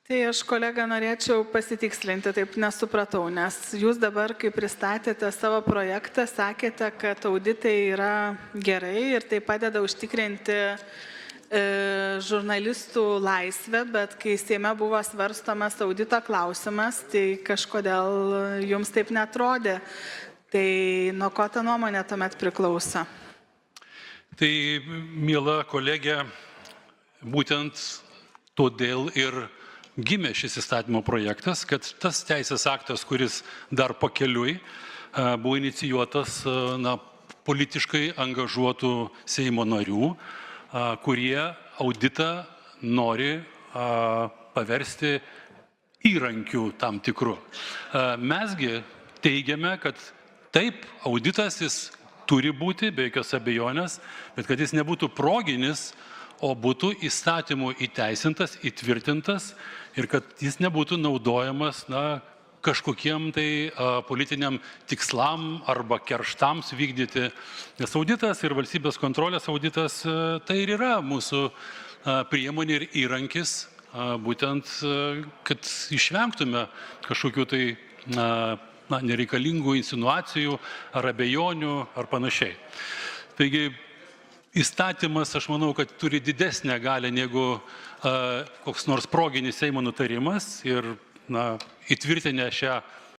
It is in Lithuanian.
Tai aš, kolega, norėčiau pasitikslinti, taip nesupratau, nes jūs dabar, kai pristatėte savo projektą, sakėte, kad auditai yra gerai ir tai padeda užtikrinti žurnalistų laisvę, bet kai Seime buvo svarstomas audito klausimas, tai kažkodėl jums taip netrodė. Tai nuo ko ta nuomonė tuomet priklauso? Tai, miela kolegė, būtent todėl ir gimė šis įstatymo projektas, kad tas teisės aktas, kuris dar pakeliui buvo inicijuotas politiškai angažuotų Seimo narių, kurie auditą nori paversti įrankių tam tikrų. Mesgi teigiame, kad taip, auditas jis turi būti, be jokios abejonės, bet kad jis nebūtų proginis, o būtų įstatymų įteisintas, įtvirtintas ir kad jis nebūtų naudojamas kažkokiem tai politiniam tikslam arba kerštams vykdyti. Nes auditas ir valstybės kontrolės auditas tai ir yra mūsų priemonė ir įrankis, būtent, kad išvengtume kažkokių tai nereikalingų insinuacijų ar abejonių ar panašiai. Taigi, įstatymas, aš manau, kad turi didesnę galią negu koks nors proginis Seimo nutarimas ir įtvirtinę šią